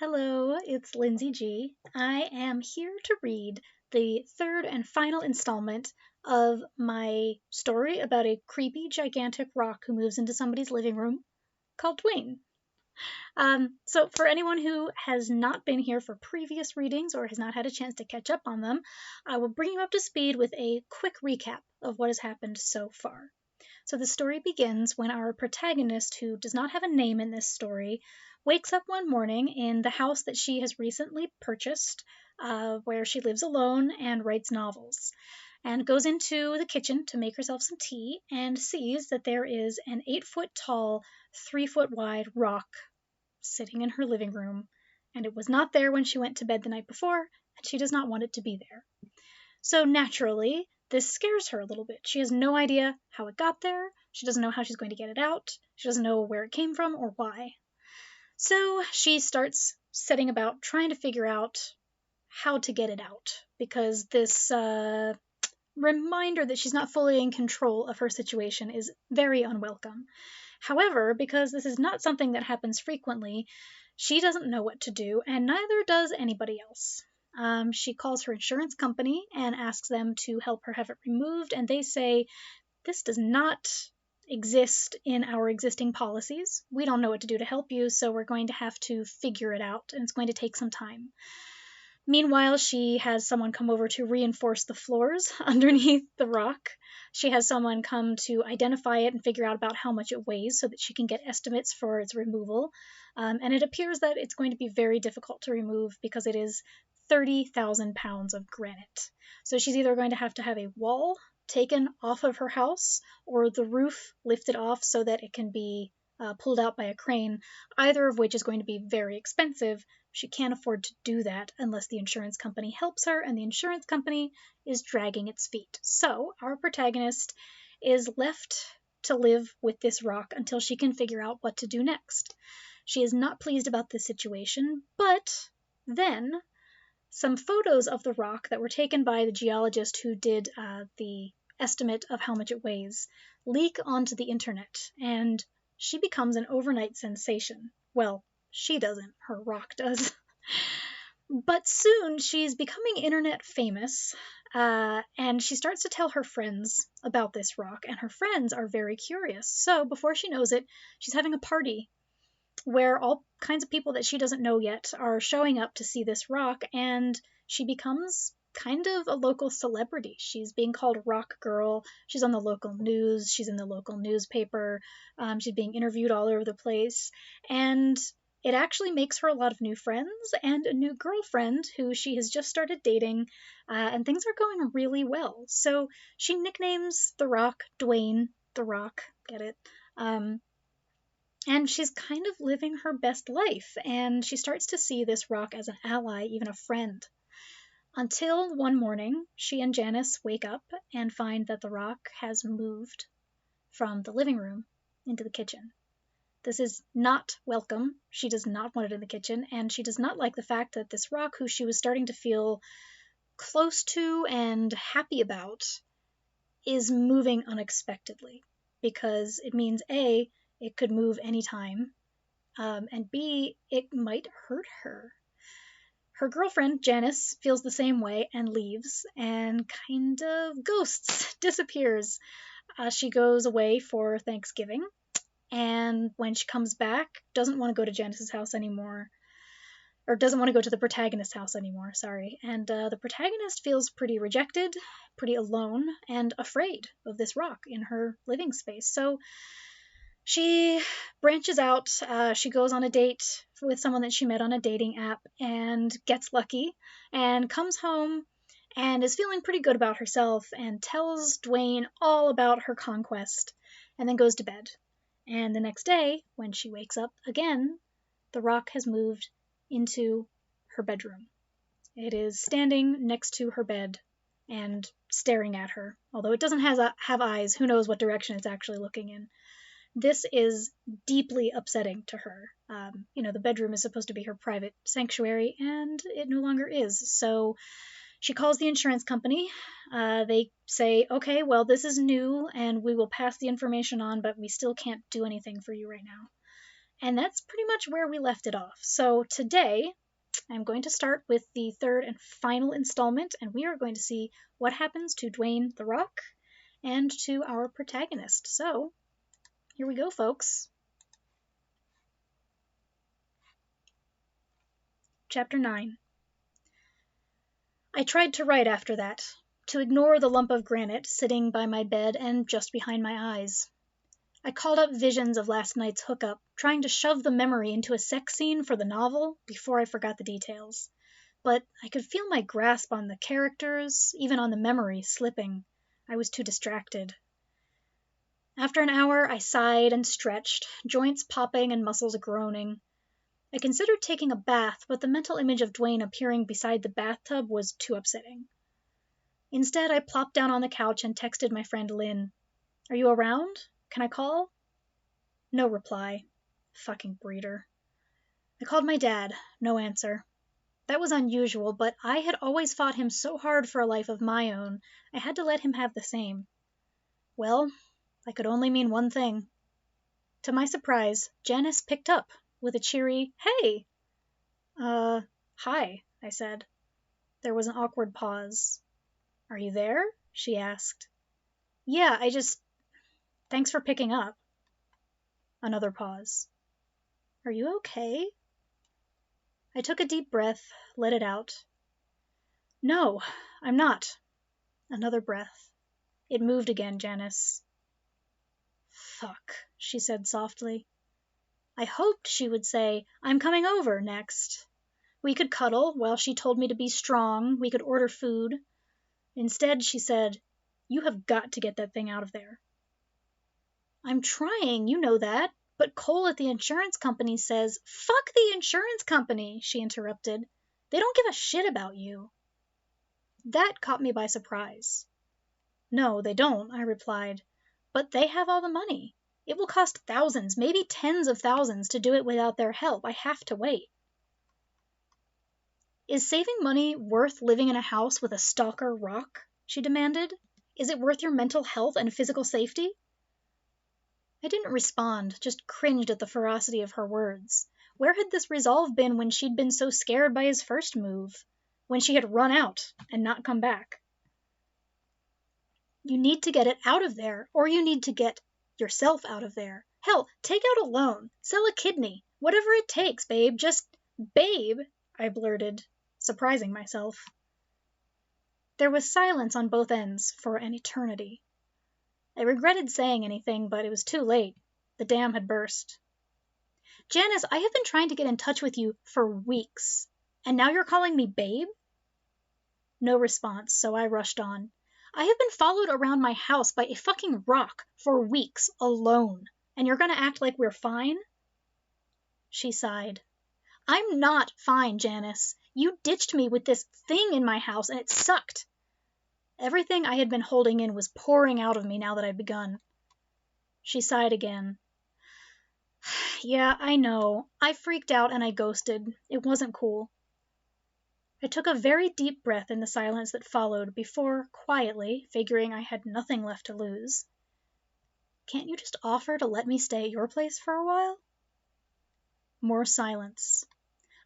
Hello, it's Lynsey G. I am here to read the third and final installment of my story about a creepy, gigantic rock who moves into somebody's living room called Dwayne. So, for anyone who has not been here for previous readings or has not had a chance to catch up on them, I will bring you up to speed with a quick recap of what has happened so far. So the story begins when our protagonist, who does not have a name in this story, wakes up one morning in the house that she has recently purchased, where she lives alone and writes novels, and goes into the kitchen to make herself some tea and sees that there is an 8-foot tall, 3-foot wide rock sitting in her living room, and it was not there when she went to bed the night before, and she does not want it to be there. So naturally, this scares her a little bit. She has no idea how it got there. She doesn't know how she's going to get it out. She doesn't know where it came from or why. So she starts setting about trying to figure out how to get it out, because this reminder that she's not fully in control of her situation is very unwelcome. However, because this is not something that happens frequently, she doesn't know what to do, and neither does anybody else. She calls her insurance company and asks them to help her have it removed, and they say, this does not exist in our existing policies. We don't know what to do to help you, so we're going to have to figure it out, and it's going to take some time. Meanwhile, she has someone come over to reinforce the floors underneath the rock. She has someone come to identify it and figure out about how much it weighs so that she can get estimates for its removal. And it appears that it's going to be very difficult to remove because it is 30,000 pounds of granite. So she's either going to have a wall taken off of her house or the roof lifted off so that it can be pulled out by a crane, either of which is going to be very expensive. She can't afford to do that unless the insurance company helps her, and the insurance company is dragging its feet. So our protagonist is left to live with this rock until she can figure out what to do next. She is not pleased about this situation, but then some photos of the rock that were taken by the geologist who did the estimate of how much it weighs leak onto the internet, and she becomes an overnight sensation. Well, she doesn't, her rock does. But soon she's becoming internet famous, and she starts to tell her friends about this rock, and her friends are very curious. So before she knows it, she's having a party where all kinds of people that she doesn't know yet are showing up to see this rock, and she becomes kind of a local celebrity. She's being called Rock Girl. She's on the local news. She's in the local newspaper. She's being interviewed all over the place. And it actually makes her a lot of new friends and a new girlfriend who she has just started dating, and things are going really well. So she nicknames the rock Dwayne the Rock. Get it? And she's kind of living her best life, and she starts to see this rock as an ally, even a friend. Until one morning, she and Janice wake up and find that the rock has moved from the living room into the kitchen. This is not welcome. She does not want it in the kitchen, and she does not like the fact that this rock, who she was starting to feel close to and happy about, is moving unexpectedly, because it means A, it could move anytime, and B, it might hurt her. Her girlfriend, Janice, feels the same way and leaves and kind of ghosts, disappears. She goes away for Thanksgiving, and when she comes back, doesn't want to go to Janice's house anymore, or doesn't want to go to the protagonist's house anymore, sorry. And the protagonist feels pretty rejected, pretty alone, and afraid of this rock in her living space. So she branches out. She goes on a date with someone that she met on a dating app and gets lucky and comes home and is feeling pretty good about herself and tells Dwayne all about her conquest and then goes to bed. And the next day, when she wakes up again, the rock has moved into her bedroom. It is standing next to her bed and staring at her. Although it doesn't have eyes, who knows what direction it's actually looking in. This is deeply upsetting to her. The bedroom is supposed to be her private sanctuary, and it no longer is. So she calls the insurance company. They say, okay, well, this is new, and we will pass the information on, but we still can't do anything for you right now. And that's pretty much where we left it off. So today, I'm going to start with the third and final installment, and we are going to see what happens to Dwayne the Rock and to our protagonist. So, here we go, folks. Chapter 9. I tried to write after that, to ignore the lump of granite sitting by my bed and just behind my eyes. I called up visions of last night's hookup, trying to shove the memory into a sex scene for the novel before I forgot the details. But I could feel my grasp on the characters, even on the memory, slipping. I was too distracted. After an hour, I sighed and stretched, joints popping and muscles groaning. I considered taking a bath, but the mental image of Dwayne appearing beside the bathtub was too upsetting. Instead, I plopped down on the couch and texted my friend Lynn. "Are you around? Can I call?" No reply. Fucking breeder. I called my dad. No answer. That was unusual, but I had always fought him so hard for a life of my own, I had to let him have the same. Well, that could only mean one thing. To my surprise, Janice picked up with a cheery, "Hey!" Hi, I said. There was an awkward pause. "Are you there?" she asked. "Yeah, Thanks for picking up." Another pause. "Are you okay?" I took a deep breath, let it out. "No, I'm not." Another breath. "It moved again, Janice." "Fuck," she said softly. I hoped she would say, "I'm coming over," next. We could cuddle while she told me to be strong. We could order food. Instead, she said, "You have got to get that thing out of there." "I'm trying, you know that. But Cole at the insurance company says—" "Fuck the insurance company," she interrupted. "They don't give a shit about you." That caught me by surprise. "No, they don't," I replied. "But they have all the money. It will cost thousands, maybe tens of thousands, to do it without their help. I have to wait." "Is saving money worth living in a house with a stalker rock?" she demanded. "Is it worth your mental health and physical safety?" I didn't respond, just cringed at the ferocity of her words. Where had this resolve been when she'd been so scared by his first move? When she had run out and not come back? "You need to get it out of there, or you need to get yourself out of there. Hell, take out a loan, sell a kidney, whatever it takes, babe, just—" "Babe," I blurted, surprising myself. There was silence on both ends for an eternity. I regretted saying anything, but it was too late. The dam had burst. "Janice, I have been trying to get in touch with you for weeks. And now you're calling me babe?" No response, so I rushed on. "I have been followed around my house by a fucking rock for weeks, alone. And you're gonna act like we're fine?" She sighed. "I'm not fine, Janice. You ditched me with this thing in my house, and it sucked." Everything I had been holding in was pouring out of me now that I'd begun. She sighed again. "Yeah, I know. I freaked out and I ghosted. It wasn't cool." I took a very deep breath in the silence that followed before, quietly, figuring I had nothing left to lose, "Can't you just offer to let me stay at your place for a while?" More silence.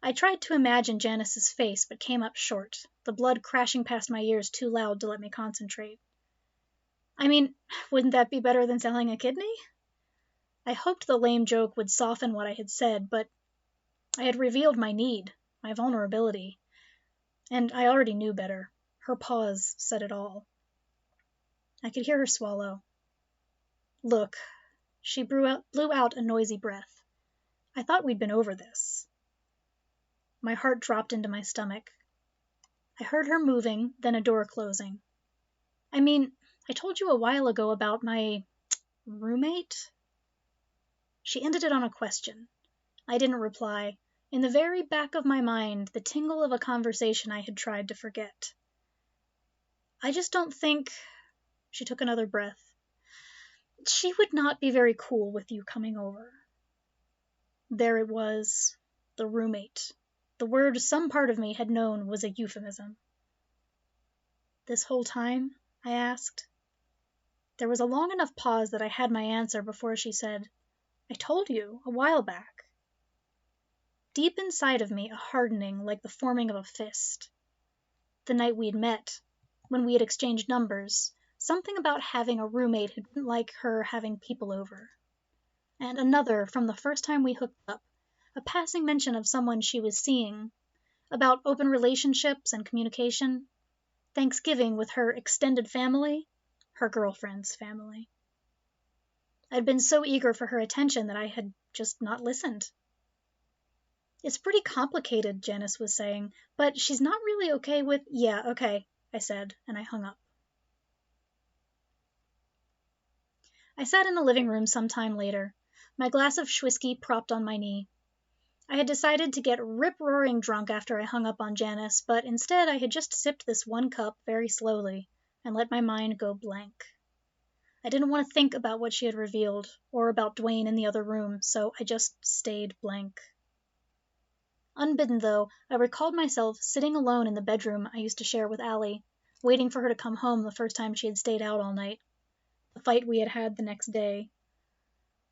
I tried to imagine Janice's face, but came up short, the blood crashing past my ears too loud to let me concentrate. I mean, wouldn't that be better than selling a kidney? I hoped the lame joke would soften what I had said, but I had revealed my need, my vulnerability, and I already knew better. Her pause said it all. I could hear her swallow. "Look," she blew out a noisy breath. "I thought we'd been over this." My heart dropped into my stomach. I heard her moving, then a door closing. "I mean, I told you a while ago about my roommate?" She ended it on a question. I didn't reply. In the very back of my mind, the tingle of a conversation I had tried to forget. "I just don't think—" She took another breath. "She would not be very cool with you coming over." There it was. The roommate. The word some part of me had known was a euphemism. "This whole time?" I asked. There was a long enough pause that I had my answer before she said, "I told you, a while back." deep inside of me a hardening like the forming of a fist. The night we'd met, when we had exchanged numbers, something about having a roommate who didn't like her having people over. And another from the first time we hooked up, a passing mention of someone she was seeing, about open relationships and communication, Thanksgiving with her extended family, her girlfriend's family. I'd been so eager for her attention that I had just not listened. It's pretty complicated, Janice was saying, but she's not really okay with... Yeah, okay, I said, and I hung up. I sat in the living room some time later, my glass of whiskey propped on my knee. I had decided to get rip-roaring drunk after I hung up on Janice, but instead I had just sipped this one cup very slowly and let my mind go blank. I didn't want to think about what she had revealed, or about Dwayne in the other room, so I just stayed blank. Unbidden, though, I recalled myself sitting alone in the bedroom I used to share with Allie, waiting for her to come home the first time she had stayed out all night. The fight we had had the next day.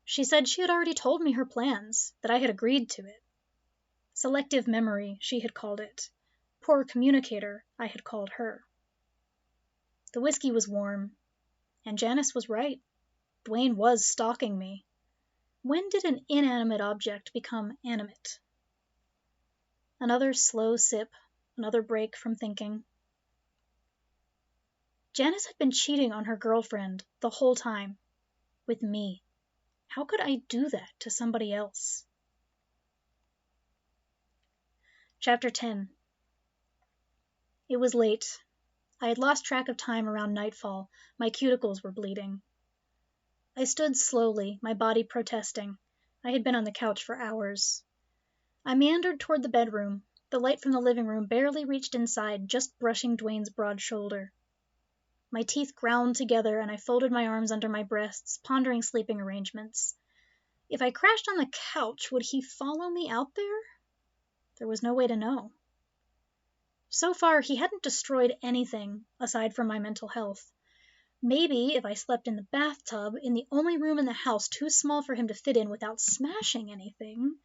She said she had already told me her plans, that I had agreed to it. Selective memory, she had called it. Poor communicator, I had called her. The whiskey was warm, and Janice was right. Dwayne was stalking me. When did an inanimate object become animate? Another slow sip, another break from thinking. Janice had been cheating on her girlfriend the whole time. With me. How could I do that to somebody else? Chapter 10. It was late. I had lost track of time around nightfall. My cuticles were bleeding. I stood slowly, my body protesting. I had been on the couch for hours. I meandered toward the bedroom. The light from the living room barely reached inside, just brushing Dwayne's broad shoulder. My teeth ground together, and I folded my arms under my breasts, pondering sleeping arrangements. If I crashed on the couch, would he follow me out there? There was no way to know. So far, he hadn't destroyed anything, aside from my mental health. Maybe if I slept in the bathtub, in the only room in the house too small for him to fit in without smashing anything.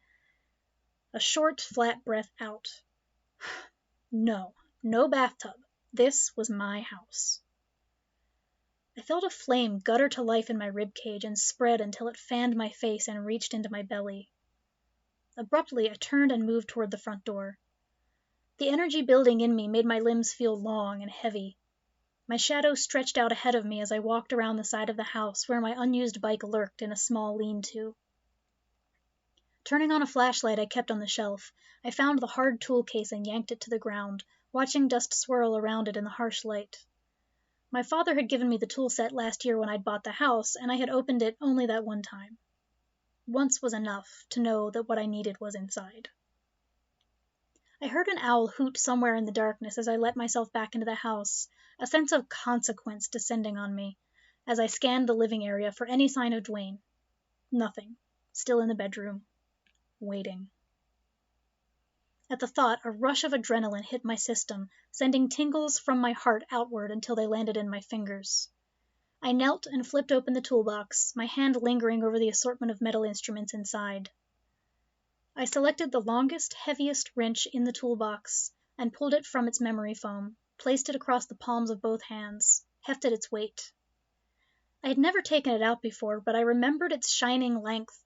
A short, flat breath out. No, no bathtub. This was my house. I felt a flame gutter to life in my ribcage and spread until it fanned my face and reached into my belly. Abruptly, I turned and moved toward the front door. The energy building in me made my limbs feel long and heavy. My shadow stretched out ahead of me as I walked around the side of the house where my unused bike lurked in a small lean-to. Turning on a flashlight I kept on the shelf, I found the hard tool case and yanked it to the ground, watching dust swirl around it in the harsh light. My father had given me the tool set last year when I'd bought the house, and I had opened it only that one time. Once was enough to know that what I needed was inside. I heard an owl hoot somewhere in the darkness as I let myself back into the house, a sense of consequence descending on me, as I scanned the living area for any sign of Dwayne. Nothing. Still in the bedroom. Waiting. At the thought, a rush of adrenaline hit my system, sending tingles from my heart outward until they landed in my fingers. I knelt and flipped open the toolbox, my hand lingering over the assortment of metal instruments inside. I selected the longest, heaviest wrench in the toolbox and pulled it from its memory foam, placed it across the palms of both hands, hefted its weight. I had never taken it out before, but I remembered its shining length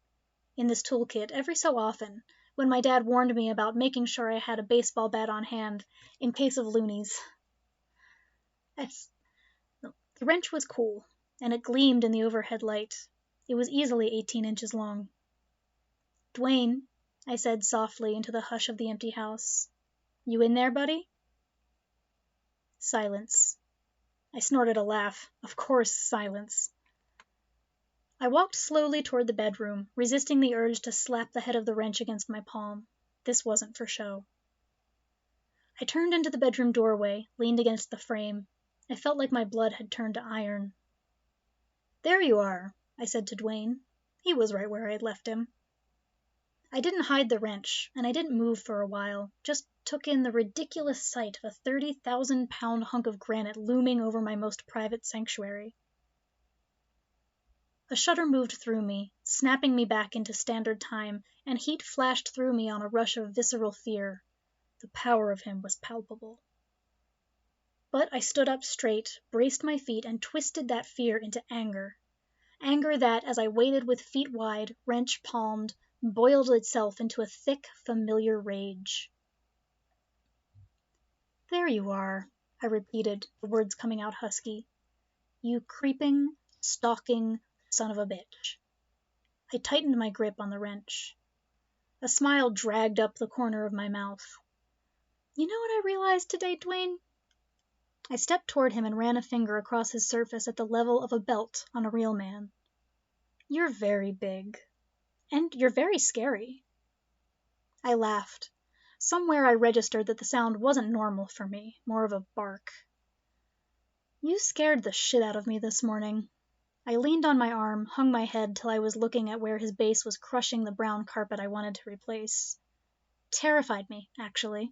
in this toolkit every so often, when my dad warned me about making sure I had a baseball bat on hand in case of loonies. The wrench was cool, and it gleamed in the overhead light. It was easily 18 inches long. "Dwayne," I said softly into the hush of the empty house. "You in there, buddy?" Silence. I snorted a laugh. Of course, silence. I walked slowly toward the bedroom, resisting the urge to slap the head of the wrench against my palm. This wasn't for show. I turned into the bedroom doorway, leaned against the frame. I felt like my blood had turned to iron. "There you are," I said to Dwayne. He was right where I had left him. I didn't hide the wrench, and I didn't move for a while, just took in the ridiculous sight of a 30,000-pound hunk of granite looming over my most private sanctuary. A shudder moved through me, snapping me back into standard time, and heat flashed through me on a rush of visceral fear. The power of him was palpable. But I stood up straight, braced my feet, and twisted that fear into anger. Anger that, as I waited with feet wide, wrench palmed, boiled itself into a thick, familiar rage. "There you are," I repeated, the words coming out husky. "You creeping, stalking son of a bitch." I tightened my grip on the wrench. A smile dragged up the corner of my mouth. "You know what I realized today, Dwayne?" I stepped toward him and ran a finger across his surface at the level of a belt on a real man. "You're very big. And you're very scary." I laughed. Somewhere I registered that the sound wasn't normal for me, more of a bark. "You scared the shit out of me this morning." I leaned on my arm, hung my head till I was looking at where his base was crushing the brown carpet I wanted to replace. "Terrified me, actually."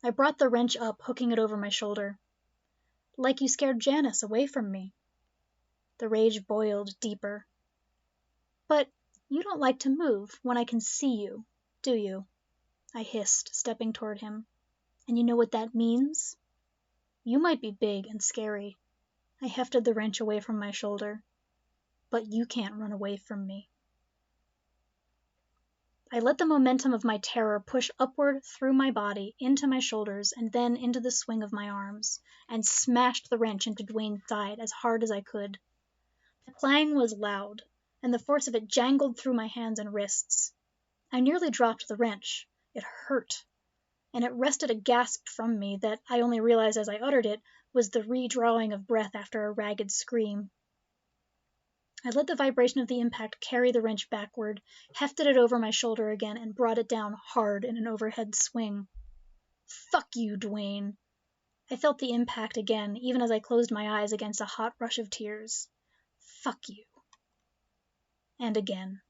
I brought the wrench up, hooking it over my shoulder. "Like you scared Janice away from me." The rage boiled deeper. "But you don't like to move when I can see you, do you?" I hissed, stepping toward him. "And you know what that means? You might be big and scary." I hefted the wrench away from my shoulder. "But you can't run away from me." I let the momentum of my terror push upward through my body, into my shoulders, and then into the swing of my arms, and smashed the wrench into Dwayne's side as hard as I could. The clang was loud, and the force of it jangled through my hands and wrists. I nearly dropped the wrench. It hurt, and it wrested a gasp from me that I only realized as I uttered it was the redrawing of breath after a ragged scream. I let the vibration of the impact carry the wrench backward, hefted it over my shoulder again, and brought it down hard in an overhead swing. "Fuck you, Dwayne." I felt the impact again, even as I closed my eyes against a hot rush of tears. "Fuck you." And again.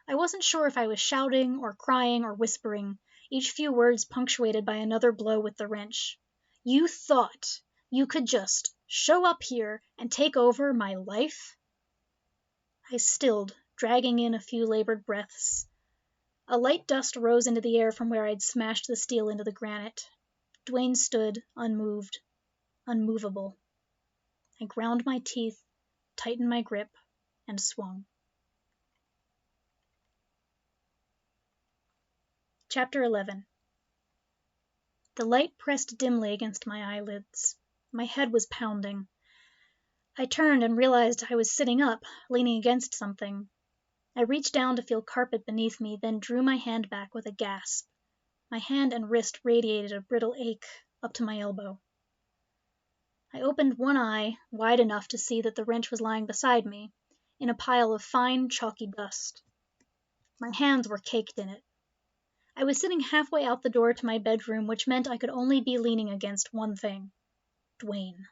I wasn't sure if I was shouting or crying or whispering, each few words punctuated by another blow with the wrench. "You thought you could just show up here and take over my life?" I stilled, dragging in a few labored breaths. A light dust rose into the air from where I'd smashed the steel into the granite. Dwayne stood, unmoved, unmovable. I ground my teeth, tightened my grip, and swung. Chapter 11. The light pressed dimly against my eyelids. My head was pounding. I turned and realized I was sitting up, leaning against something. I reached down to feel carpet beneath me, then drew my hand back with a gasp. My hand and wrist radiated a brittle ache up to my elbow. I opened one eye wide enough to see that the wrench was lying beside me, in a pile of fine, chalky dust. My hands were caked in it. I was sitting halfway out the door to my bedroom, which meant I could only be leaning against one thing: Dwayne.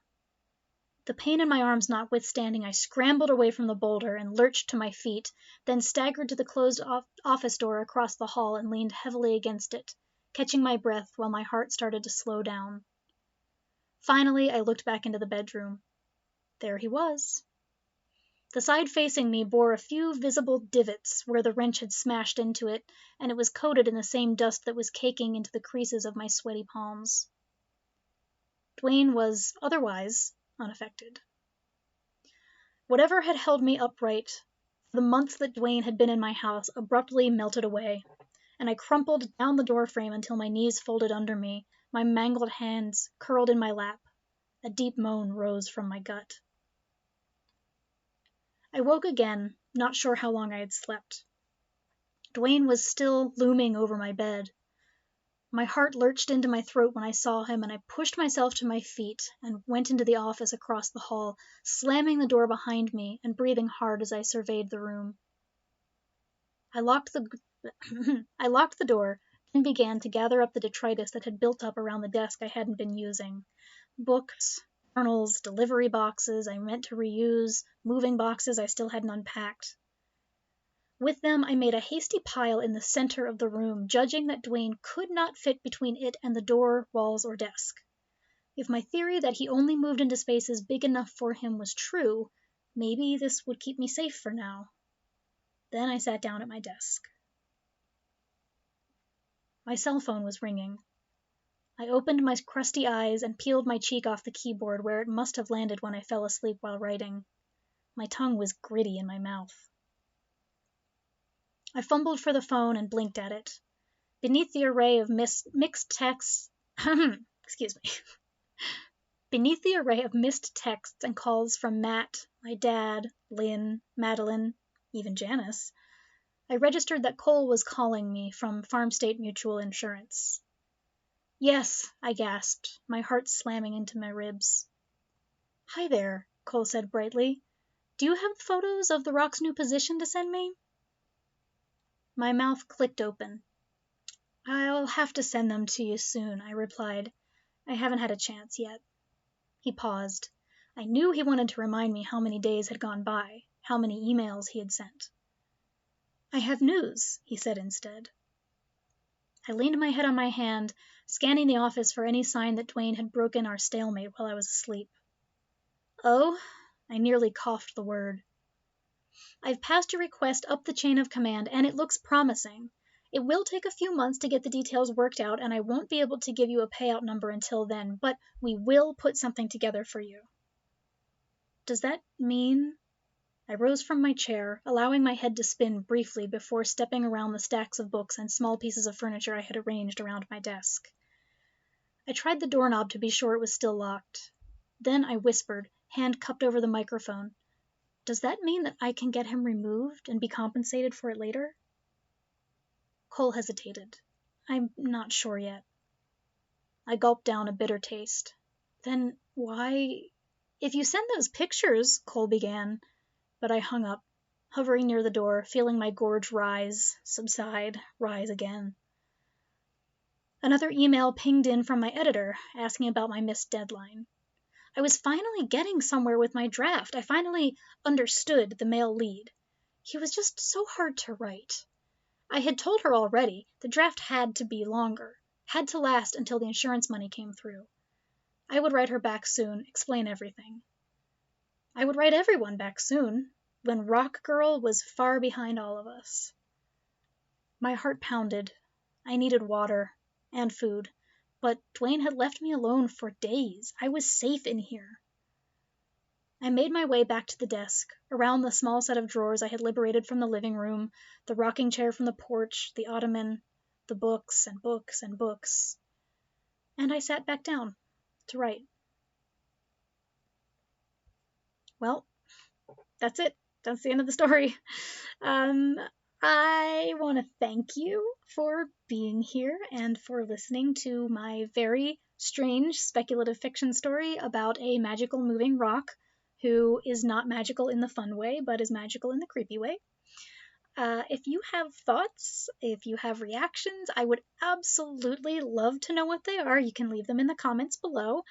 The pain in my arms notwithstanding, I scrambled away from the boulder and lurched to my feet, then staggered to the closed office door across the hall and leaned heavily against it, catching my breath while my heart started to slow down. Finally, I looked back into the bedroom. There he was. The side facing me bore a few visible divots where the wrench had smashed into it, and it was coated in the same dust that was caking into the creases of my sweaty palms. Dwayne was otherwise unaffected. Whatever had held me upright for the months that Dwayne had been in my house abruptly melted away, and I crumpled down the doorframe until my knees folded under me, my mangled hands curled in my lap. A deep moan rose from my gut. I woke again, not sure how long I had slept. Dwayne was still looming over my bed. My heart lurched into my throat when I saw him, and I pushed myself to my feet and went into the office across the hall, slamming the door behind me and breathing hard as I surveyed the room. I locked the door and began to gather up the detritus that had built up around the desk I hadn't been using. Books, journals, delivery boxes I meant to reuse, moving boxes I still hadn't unpacked. With them, I made a hasty pile in the center of the room, judging that Dwayne could not fit between it and the door, walls, or desk. If my theory that he only moved into spaces big enough for him was true, maybe this would keep me safe for now. Then I sat down at my desk. My cell phone was ringing. I opened my crusty eyes and peeled my cheek off the keyboard where it must have landed when I fell asleep while writing. My tongue was gritty in my mouth. I fumbled for the phone and blinked at it. Beneath the array of mixed texts, excuse me. Beneath the array of missed texts and calls from Matt, my dad, Lynn, Madeline, even Janice, I registered that Cole was calling me from Farm State Mutual Insurance. Yes, I gasped, my heart slamming into my ribs. Hi there, Cole said brightly. Do you have photos of the rock's new position to send me? My mouth clicked open. I'll have to send them to you soon, I replied. I haven't had a chance yet. He paused. I knew he wanted to remind me how many days had gone by, how many emails he had sent. I have news, he said instead. I leaned my head on my hand, scanning the office for any sign that Dwayne had broken our stalemate while I was asleep. Oh, I nearly coughed the word. I've passed your request up the chain of command, and it looks promising. It will take a few months to get the details worked out, and I won't be able to give you a payout number until then, but we will put something together for you. Does that mean... I rose from my chair, allowing my head to spin briefly before stepping around the stacks of books and small pieces of furniture I had arranged around my desk. I tried the doorknob to be sure it was still locked. Then I whispered, hand cupped over the microphone, Does that mean that I can get him removed and be compensated for it later? Cole hesitated. I'm not sure yet. I gulped down a bitter taste. Then why... If you send those pictures, Cole began, but I hung up, hovering near the door, feeling my gorge rise, subside, rise again. Another email pinged in from my editor, asking about my missed deadline. I was finally getting somewhere with my draft. I finally understood the male lead. He was just so hard to write. I had told her already the draft had to be longer, had to last until the insurance money came through. I would write her back soon, explain everything. I would write everyone back soon, when Rock Girl was far behind all of us. My heart pounded. I needed water and food, but Dwayne had left me alone for days. I was safe in here. I made my way back to the desk, around the small set of drawers I had liberated from the living room, the rocking chair from the porch, the ottoman, the books and books and books. And I sat back down to write. Well, that's it. That's the end of the story. I want to thank you for being here and for listening to my very strange speculative fiction story about a magical moving rock who is not magical in the fun way, but is magical in the creepy way. If you have thoughts, if you have reactions, I would absolutely love to know what they are. You can leave them in the comments below.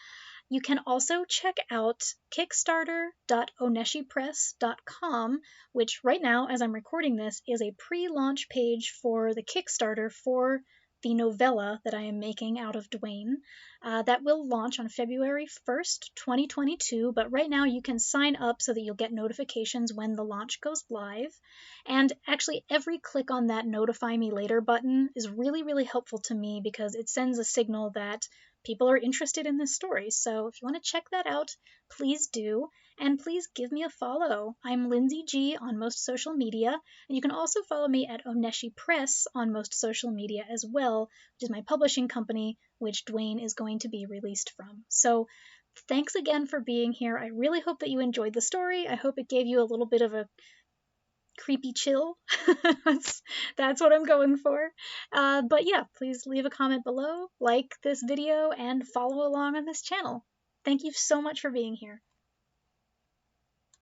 You can also check out kickstarter.oneshipress.com, which right now, as I'm recording this, is a pre-launch page for the Kickstarter for the novella that I am making out of Dwayne. That will launch on February 1st, 2022, but right now you can sign up so that you'll get notifications when the launch goes live. And actually, every click on that Notify Me Later button is really, really helpful to me because it sends a signal that people are interested in this story. So if you want to check that out, please do. And please give me a follow. I'm Lynsey G on most social media. And you can also follow me at Oneshi Press on most social media as well, which is my publishing company, which Dwayne is going to be released from. So thanks again for being here. I really hope that you enjoyed the story. I hope it gave you a little bit of a creepy chill. That's what I'm going for. But yeah, please leave a comment below, like this video, and follow along on this channel. Thank you so much for being here.